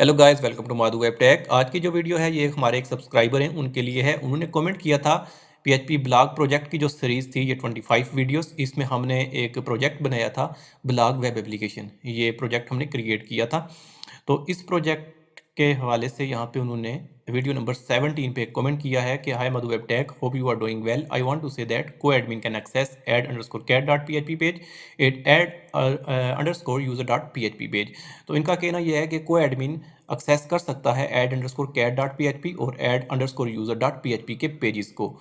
Hello guys, welcome to Madhu web tech. आज की जो वीडियो है ये हमारे एक सब्सक्राइबर हैं उनके लिए है। उन्होंने कमेंट किया था पीएचपी ब्लॉग प्रोजेक्ट की जो सीरीज़ थी, ये 25 वीडियोस, इसमें हमने एक प्रोजेक्ट बनाया था ब्लॉग वेब एप्लीकेशन। ये प्रोजेक्ट हमने क्रिएट किया था। तो इस प्रोजेक्ट के हवाले से यहाँ पे उन्होंने वीडियो नंबर 17 पे कमेंट किया है कि hi Madhu web tech, hope you are doing well. I want to say that co admin can access add_cat.php page, it add_user.php page. तो इनका कहना यह है कि को एडमिन एक्सेस कर सकता है add_cat.php और add_user.php के पेजेस को।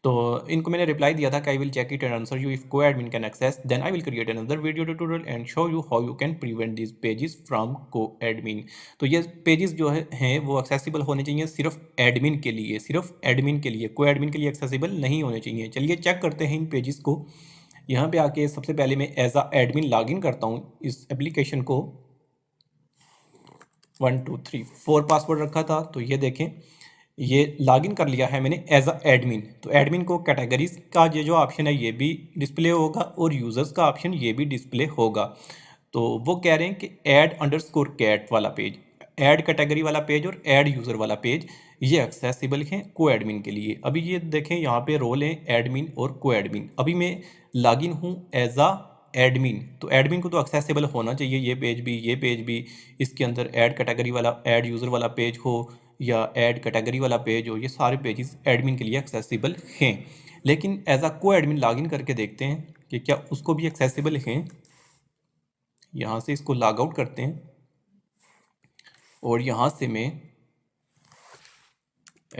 तो इनको मैंने रिप्लाई दिया था कि I will check it and answer you. If co admin can access then I will create another video tutorial and show you how you can prevent this pages from co admin. तो ये pages जो हैं वो accessible होने चाहिए सिर्फ admin के लिए, सिर्फ एडमिन के लिए, को एडमिन के लिए एक्सेसिबल नहीं होने चाहिए। चलिए चेक करते हैं इन पेजेस को। यहाँ पे आके सबसे पहले मैं एज अ एडमिन लॉगिन करता हूँ इस एप्लीकेशन को। 1 2 3 4 पासवर्ड रखा था, तो ये देखें ये लॉगिन कर लिया है मैंने एज अ एडमिन। तो एडमिन को कैटेगरीज का ये जो ऑप्शन है ये भी डिस्प्ले होगा और यूज़र्स का ऑप्शन ये भी डिस्प्ले होगा। तो वो कह रहे हैं कि add_cat वाला पेज, ऐड कैटेगरी वाला पेज और ऐड यूज़र वाला पेज ये एक्सेसिबल हैं को एडमिन के लिए। अभी ये देखें यहाँ पे रोल है एडमिन और को एडमिन। अभी मैं लॉगिन हूँ एज अ एडमिन, तो एडमिन को तो एक्सेसिबल होना चाहिए ये पेज भी। इसके अंदर ऐड कैटेगरी वाला, ऐड यूज़र वाला पेज हो या ऐड कैटेगरी वाला पेज हो, ये सारे पेजेस एडमिन के लिए एक्सेसिबल हैं। लेकिन एज अ को एडमिन लॉगिन करके देखते हैं कि क्या उसको भी एक्सेसिबल हैं। यहाँ से इसको लॉग आउट करते हैं और यहाँ से मैं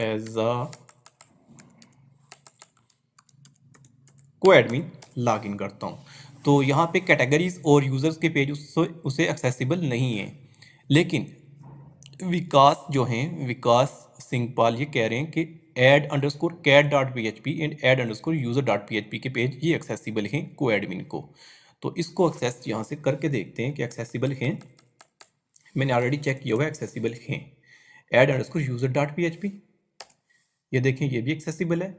एज अ को एडमिन लॉगिन करता हूँ। तो यहाँ पे कैटेगरीज और यूज़र्स के पेज उसे एक्सेसिबल नहीं है। लेकिन विकास जो हैं, विकास सिंहपाल, ये कह रहे हैं कि add_cat.php एंड add_user.php के पेज ये एक्सेसिबल हैं को एडमिन को। तो इसको एक्सेस यहाँ से करके देखते हैं कि एक्सेसिबल हैं। मैंने ऑलरेडी चेक किया हुआ है, एक्सेसिबल हैं। add_user.php, ये देखें ये भी एक्सेसिबल है।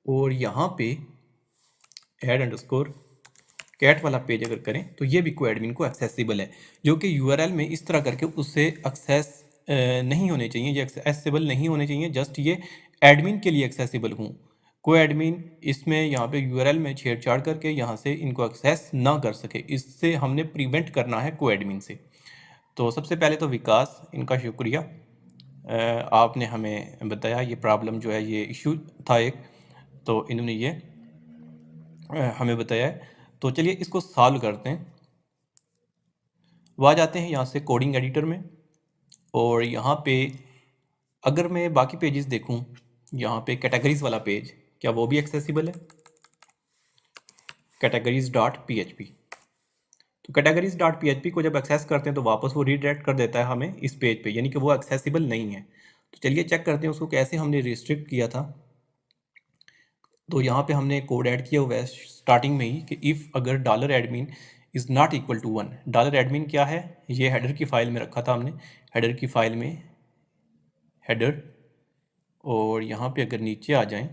और यहाँ पे add_cat वाला पेज अगर करें तो ये भी को एडमिन को एक्सेसिबल है, जो कि यूआरएल में इस तरह करके उससे एक्सेस नहीं होने चाहिए, ये एक्सेसिबल नहीं होने चाहिए। जस्ट ये एडमिन के लिए एक्सेसिबल हूँ। को एडमिन इसमें यहाँ पे यूआरएल में छेड़छाड़ करके यहाँ से इनको एक्सेस ना कर सके, इससे हमने प्रिवेंट करना है को एडमिन से। तो सबसे पहले तो विकास, इनका शुक्रिया, आपने हमें बताया ये प्रॉब्लम जो है, ये इशू था एक, तो इन्होंने ये हमें बताया है। तो चलिए इसको सॉल्व करते हैं। वो आ जाते हैं यहाँ से कोडिंग एडिटर में, और यहाँ पे अगर मैं बाकी पेजेस देखूँ, यहाँ पे कैटेगरीज वाला पेज, क्या वो भी एक्सेसिबल है? categories.php, तो categories.php को जब एक्सेस करते हैं तो वापस वो रीडायरेक्ट कर देता है हमें इस पेज पे, यानी कि वो एक्सेसिबल नहीं है। तो चलिए चेक करते हैं उसको कैसे हमने रिस्ट्रिक्ट किया था। तो यहाँ पे हमने कोड ऐड किया हुआ है स्टार्टिंग में ही कि इफ़ अगर $admin is not equal to 1। $admin क्या है, ये हेडर की फाइल में रखा था हमने, हेडर की फाइल में हेडर। और यहाँ पे अगर नीचे आ जाएं,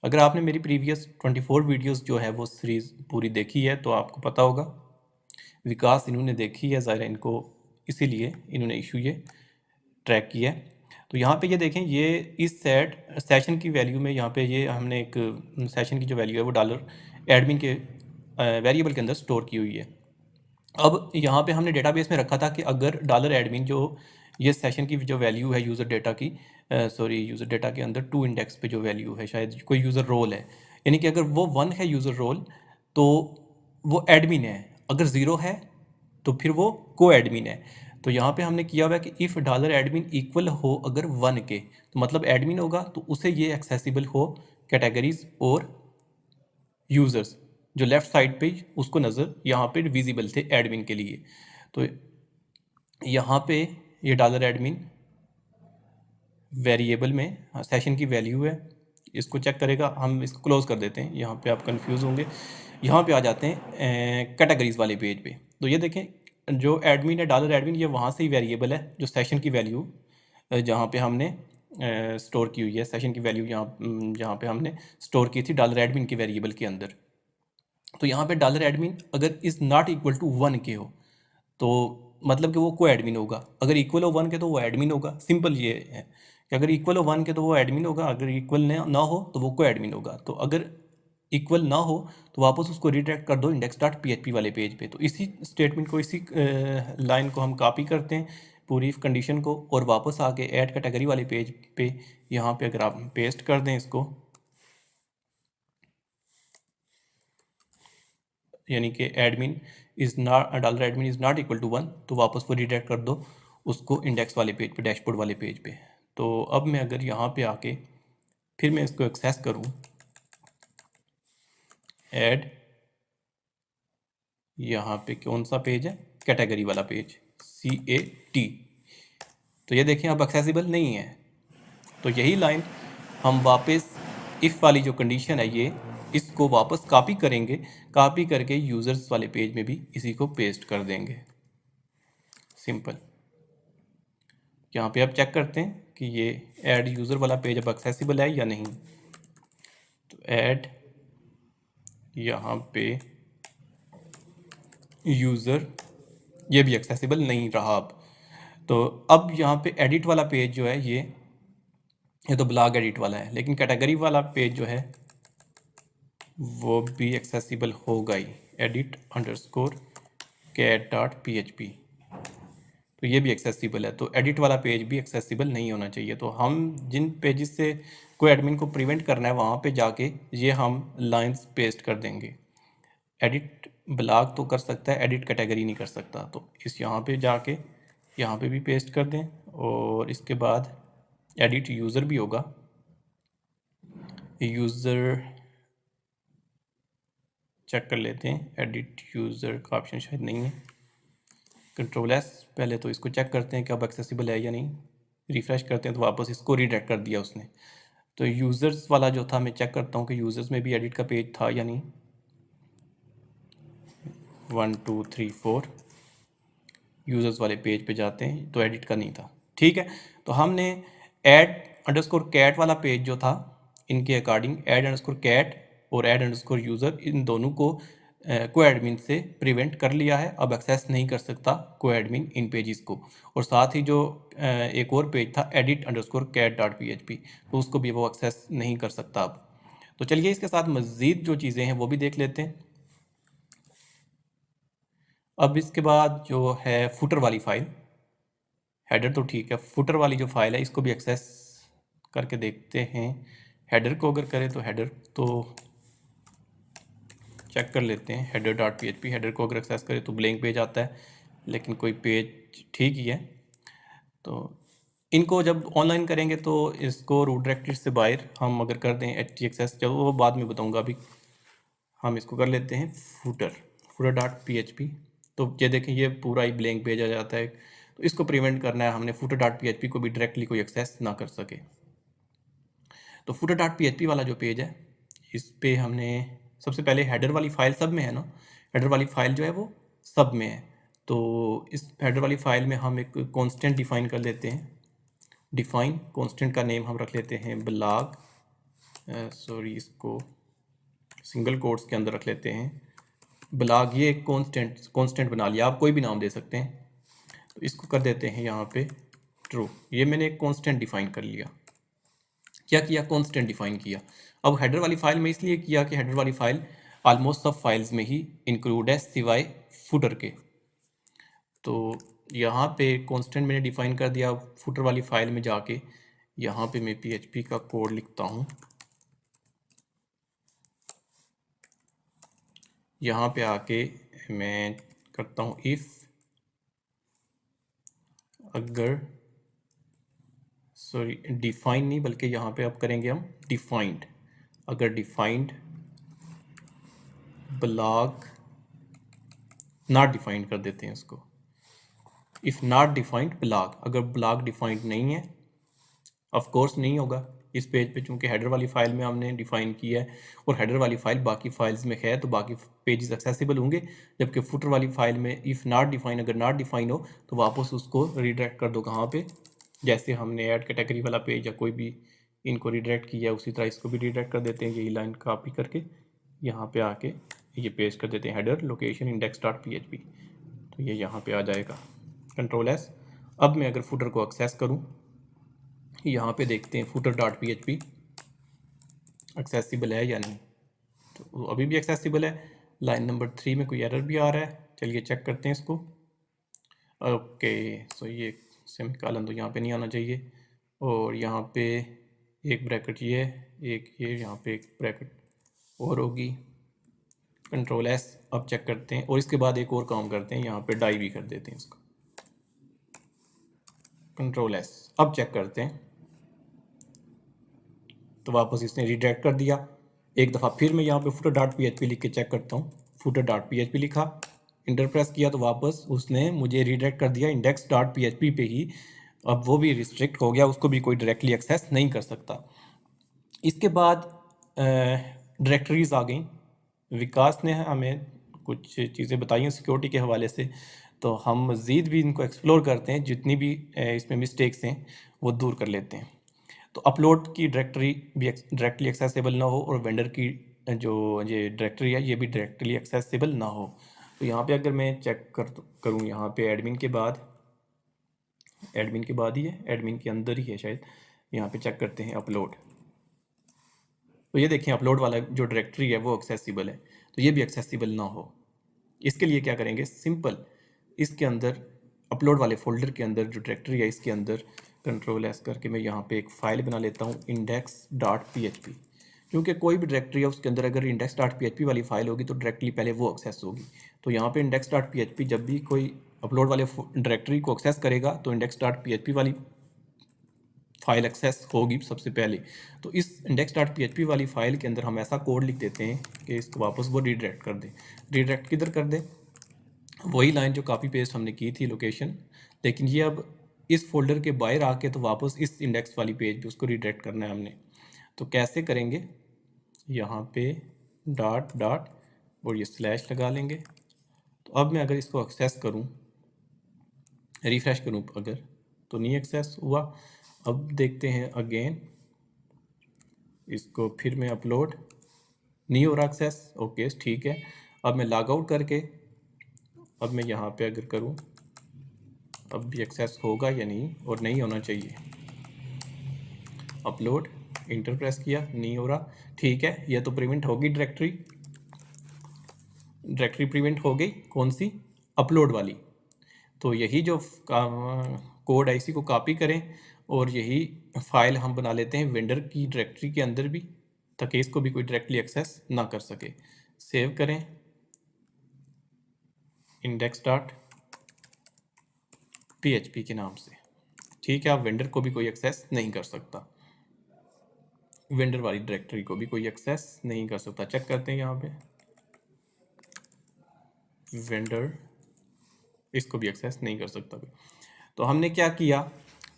अगर आपने मेरी प्रीवियस 24 वीडियोस जो है वो सीरीज़ पूरी देखी है तो आपको पता होगा। विकास इन्होंने देखी है, ज़ाहिर है इनको इसीलिए इन्होंने इशू ये ट्रैक किया है। तो यहाँ पे ये देखें, ये इस सेशन की वैल्यू में, यहाँ पे ये हमने एक सेशन की जो वैल्यू है वो $एडमिन के वेरिएबल के अंदर स्टोर की हुई है। अब यहाँ पे हमने डेटाबेस में रखा था कि अगर $एडमिन जो ये सेशन की जो वैल्यू है यूज़र डेटा की, यूज़र डेटा के अंदर टू इंडेक्स पे जो वैल्यू है, शायद कोई यूज़र रोल है, यानी कि अगर वो 1 है यूज़र रोल तो वो एडमिन है, अगर 0 है तो फिर वो को एडमिन है। तो यहाँ पे हमने किया हुआ है कि इफ़ $एडमिन इक्वल हो अगर 1 के, तो मतलब एडमिन होगा तो उसे ये एक्सेसिबल हो कैटेगरीज और यूज़र्स, जो लेफ़्ट साइड पे उसको नज़र यहाँ पे विजिबल थे एडमिन के लिए। तो यहाँ पे ये $एडमिन वेरिएबल में सेशन की वैल्यू है, इसको चेक करेगा। हम इसको क्लोज कर देते हैं, यहाँ पे आप कंफ्यूज होंगे। यहाँ पे आ जाते हैं कैटेगरीज वाले पेज पे। तो ये देखें जो एडमिन है $एडमिन, ये वहाँ से ही वेरिएबल है जो सेशन की वैल्यू जहाँ पे हमने स्टोर की हुई है, सेशन की वैल्यू यहाँ जहाँ पे हमने स्टोर की थी $एडमिन के वेरिएबल के अंदर। तो यहाँ पे $एडमिन अगर इज़ नॉट इक्वल टू 1 के हो तो मतलब कि वो को एडमिन होगा, अगर इक्वल हो 1 के तो वो एडमिन होगा। सिंपल ये है कि अगर इक्वल हो 1 के तो वो एडमिन होगा, अगर इक्वल ना हो तो वो को एडमिन होगा। तो अगर इक्वल ना हो तो वापस उसको रिडायरेक्ट कर दो इंडेक्स डॉट पी वाले पेज पे। तो इसी स्टेटमेंट को, इसी लाइन को हम कॉपी करते हैं पूरी इफ कंडीशन को, और वापस आके ऐड कैटेगरी वाले पेज पे यहाँ पे अगर आप पेस्ट कर दें इसको, यानी कि admin is not dollar admin is not equal to 1, तो वापस वो रिडायरेक्ट कर दो उसको इंडेक्स वाले पेज पे, डैशबोर्ड वाले पेज पे। तो अब मैं अगर यहाँ पे आके फिर मैं इसको एक्सेस करूँ, ऐड, यहाँ पे कौन सा पेज है, कैटेगरी वाला पेज, CAT, तो ये देखें अब एक्सेसिबल नहीं है। तो यही लाइन हम वापस इफ़ वाली जो कंडीशन है ये, इसको वापस कॉपी करेंगे, कॉपी करके यूज़र्स वाले पेज में भी इसी को पेस्ट कर देंगे। सिंपल। यहाँ पे अब चेक करते हैं कि ये ऐड यूज़र वाला पेज अब एक्सेसिबल है या नहीं। तो ऐड यहाँ पे यूज़र, ये भी एक्सेसिबल नहीं रहा अब। तो अब यहाँ पे एडिट वाला पेज जो है ये तो ब्लॉग एडिट वाला है, लेकिन कैटेगरी वाला पेज जो है वो भी एक्सेसिबल होगा ही, edit underscore cat dot php, तो ये भी एक्सेसिबल है। तो एडिट वाला पेज भी एक्सेसिबल नहीं होना चाहिए। तो हम जिन पेजेस से कोई एडमिन को प्रिवेंट करना है वहाँ पे जाके ये हम लाइंस पेस्ट कर देंगे। एडिट ब्लॉग तो कर सकता है, एडिट कैटेगरी नहीं कर सकता। तो इस यहाँ पे जाके यहाँ पे भी पेस्ट कर दें, और इसके बाद एडिट यूज़र भी होगा, यूज़र चेक कर लेते हैं, एडिट यूज़र का ऑप्शन शायद नहीं है। Ctrl+S, पहले तो इसको चेक करते हैं कि अब एक्सेसिबल है या नहीं। रिफ़्रेश करते हैं तो वापस इसको रीडायरेक्ट कर दिया उसने। तो यूज़र्स वाला जो था, मैं चेक करता हूँ कि यूज़र्स में भी एडिट का पेज था या नहीं। 1 2 3 4 यूज़र्स वाले पेज पे जाते हैं तो एडिट का नहीं था। ठीक है, तो हमने ऐड अंडरस्कोर कैट वाला पेज जो था, इनके अकॉर्डिंग ऐड अंडरस्कोर कैट और ऐड अंडरस्कोर यूज़र, इन दोनों को को एडमिन से प्रिवेंट कर लिया है। अब एक्सेस नहीं कर सकता को एडमिन इन पेजेस को। और साथ ही जो एक और पेज था edit underscore cat dot php, तो उसको भी वो एक्सेस नहीं कर सकता अब। तो चलिए इसके साथ मज़ीद जो चीज़ें हैं वो भी देख लेते हैं। अब इसके बाद जो है फुटर वाली फ़ाइल, हेडर तो ठीक है, फुटर वाली जो फाइल है इसको भी एक्सेस करके देखते हैं। हेडर को अगर करें तो हेडर तो चेक कर लेते हैं, हेडर डॉट php, हेडर को अगर एक्सेस करें तो ब्लैंक पेज आता है, लेकिन कोई पेज ठीक ही है। तो इनको जब ऑनलाइन करेंगे तो इसको रूट डायरेक्टरी से बाहर हम अगर कर दें htaccess, जब वो बाद में बताऊंगा, अभी हम इसको कर लेते हैं फुटर डॉट php। तो ये देखें ये पूरा ही ब्लैंक पेज आ जाता है। तो इसको प्रिवेंट करना है हमने, फुटर डॉट php को भी डायरेक्टली कोई एक्सेस ना कर सके। तो फुटर डॉट php वाला जो पेज है, इस पे हमने सबसे पहले हेडर वाली फ़ाइल सब में है ना, हेडर वाली फ़ाइल जो है वो सब में है। तो इस हेडर वाली फ़ाइल में हम एक कांस्टेंट डिफ़ाइन कर लेते हैं। डिफ़ाइन कांस्टेंट का नेम हम रख लेते हैं ब्लॉग, सॉरी इसको सिंगल कोट्स के अंदर रख लेते हैं ब्लॉग। ये एक कांस्टेंट बना लिया, आप कोई भी नाम दे सकते हैं। तो इसको कर देते हैं यहाँ पे ट्रू। ये मैंने एक कांस्टेंट डिफ़ाइन कर लिया। क्या किया, कांस्टेंट डिफाइन किया। अब हेडर वाली फाइल में इसलिए किया कि हेडर वाली फाइल ऑलमोस्ट सब फाइल्स में ही इंक्लूड है सिवाय फुटर के। तो यहाँ पे कांस्टेंट मैंने डिफाइन कर दिया। फुटर वाली फाइल में जाके यहाँ पे मैं PHP का कोड लिखता हूँ। यहाँ पे आके मैं करता हूँ इफ़, अगर सॉरी डिफाइन नहीं बल्कि यहाँ पे अब करेंगे हम डिफाइंड, अगर डिफाइंड ब्लॉग नॉट डिफाइंड कर देते हैं इसको, इफ़ नॉट डिफाइंड ब्लॉग, अगर ब्लॉग डिफाइंड नहीं है, ऑफ कोर्स नहीं होगा इस पेज पे, चूंकि हेडर वाली फाइल में हमने डिफाइन किया है और हेडर वाली फाइल बाकी फाइल्स में है तो बाकी पेजेस एक्सेसिबल होंगे। जबकि फुटर वाली फाइल में इफ़ नॉट डिफाइन, अगर नॉट डिफाइन हो तो वापस उसको रीडायरेक्ट कर दो कहाँ पे, जैसे हमने ऐड कैटेगरी वाला पेज या कोई भी इनको रीडायरेक्ट किया है उसी तरह इसको भी रीडायरेक्ट कर देते हैं। यही लाइन कॉपी करके यहाँ पे आके ये पेस्ट कर देते हैं, header location index dot php, तो ये यहाँ पे आ जाएगा। Control S. अब मैं अगर फुटर को एक्सेस करूं, यहाँ पे देखते हैं फुटर डॉट PHP एक्सेसिबल है या नहीं। तो अभी भी एक्सेसिबल है। लाइन नंबर 3 में कोई एरर भी आ रहा है, चलिए चेक करते हैं इसको। ओके, सो ये सेमीकोलन तो यहाँ पे नहीं आना चाहिए, और यहाँ पे एक ब्रैकेट ये, एक ये, यहाँ पे एक ब्रैकेट और होगी। Control S. अब चेक करते हैं, और इसके बाद एक और काम करते हैं, यहाँ पे डाई भी कर देते हैं इसको। Control S. अब चेक करते हैं, तो वापस इसने रिडायरेक्ट कर दिया। एक दफ़ा फिर मैं यहाँ पे फुटर डॉट PHP लिख के चेक करता हूँ। फुटर डॉट PHP लिखा, इंटर प्रेस किया, तो वापस उसने मुझे रिडायरेक्ट कर दिया इंडेक्स डॉट PHP पे ही। अब वो भी रिस्ट्रिक्ट हो गया, उसको भी कोई डायरेक्टली एक्सेस नहीं कर सकता। इसके बाद डायरेक्टरीज आ गई। विकास ने हमें कुछ चीज़ें बताई हैं सिक्योरिटी के हवाले से, तो हम मज़ीद भी इनको एक्सप्लोर करते हैं, जितनी भी इसमें मिस्टेक्स हैं वो दूर कर लेते हैं। तो अपलोड की डायरेक्टरी भी डायरेक्टली एक्सेसिबल ना हो, और वेंडर की जो ये डायरेक्टरी है ये भी डायरेक्टली एक्सेसिबल ना हो। तो यहाँ पे अगर मैं चेक करूँ, यहाँ पे एडमिन के बाद ही है, एडमिन के अंदर ही है शायद। यहाँ पे चेक करते हैं अपलोड, तो ये देखें अपलोड वाला जो डायरेक्टरी है वो एक्सेसिबल है, तो ये भी एक्सेसिबल ना हो। इसके लिए क्या करेंगे, सिंपल इसके अंदर अपलोड वाले फोल्डर के अंदर जो डायरेक्टरी है इसके अंदर कंट्रोल एस करके मैं यहाँ पे एक फ़ाइल बना लेता हूँ index.php। क्योंकि कोई भी डायरेक्टरी है उसके अंदर अगर index.php वाली फ़ाइल होगी तो डायरेक्टली पहले वो एक्सेस होगी। तो यहाँ पे index.php जब भी कोई अपलोड वाले डायरेक्टरी को एक्सेस करेगा तो index.php वाली फाइल एक्सेस होगी सबसे पहले। तो इस index.php वाली फ़ाइल के अंदर हम ऐसा कोड लिख देते हैं कि इसको वापस वो रिडायरेक्ट कर दे। रिडायरेक्ट किधर कर दे, वही लाइन जो कॉपी पेस्ट हमने की थी लोकेशन, लेकिन ये अब इस फोल्डर के बाहर आके तो वापस इस इंडेक्स वाली पेज पे उसको रिडायरेक्ट करना है हमने। तो कैसे करेंगे, यहाँ पे डॉट डॉट और ये स्लैश लगा लेंगे। तो अब मैं अगर इसको एक्सेस करूँ, रिफ्रेश करूँ अगर, तो नहीं एक्सेस हुआ। अब देखते हैं अगेन, इसको फिर मैं अपलोड, नहीं हो रहा एक्सेस। ओके ठीक है, अब मैं लॉग आउट करके अब मैं यहाँ पे अगर करूँ, अब भी एक्सेस होगा या नहीं, और नहीं होना चाहिए। अपलोड, इंटर प्रेस किया, नहीं हो रहा। ठीक है, ये तो प्रिवेंट होगी डायरेक्टरी प्रिवेंट हो गई, कौन सी, अपलोड वाली। तो यही जो कोड है इसी को कॉपी करें और यही फाइल हम बना लेते हैं वेंडर की डायरेक्टरी के अंदर भी, ताकि इसको भी कोई डायरेक्टली एक्सेस ना कर सके। सेव करें index.php के नाम से। ठीक है, अब वेंडर को भी कोई एक्सेस नहीं कर सकता, वेंडर वाली डायरेक्टरी को भी कोई एक्सेस नहीं कर सकता। चेक करते हैं यहाँ पे, वेंडर इसको भी एक्सेस नहीं कर सकता। तो हमने क्या किया,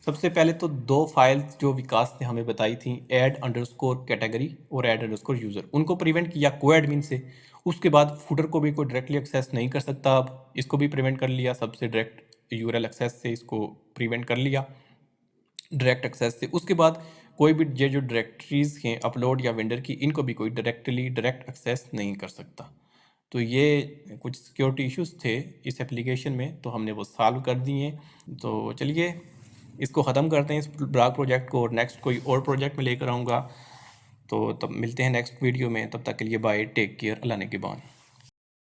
सबसे पहले तो दो फाइल्स जो विकास ने हमें बताई थी, ऐड अंडरस्कोर कैटेगरी और ऐड अंडरस्कोर यूज़र, उनको प्रिवेंट किया को एडमिन से। उसके बाद फुटर को भी कोई डायरेक्टली एक्सेस नहीं कर सकता, अब इसको भी प्रिवेंट कर लिया, सबसे डायरेक्ट यूआरएल एक्सेस से इसको प्रिवेंट कर लिया डायरेक्ट एक्सेस से। उसके बाद कोई भी ये जो डायरेक्टरीज हैं अपलोड या वेंडर की, इनको भी कोई डायरेक्ट एक्सेस नहीं कर सकता। तो ये कुछ सिक्योरिटी इश्यूज थे इस एप्लीकेशन में, तो हमने वो सॉल्व कर दिए। तो चलिए इसको ख़त्म करते हैं इस ब्लॉग प्रोजेक्ट को, और नेक्स्ट कोई और प्रोजेक्ट में लेकर आऊँगा। तो तब मिलते हैं नेक्स्ट वीडियो में, तब तक के लिए बाय, टेक केयर, अल्लाह ने के बाद।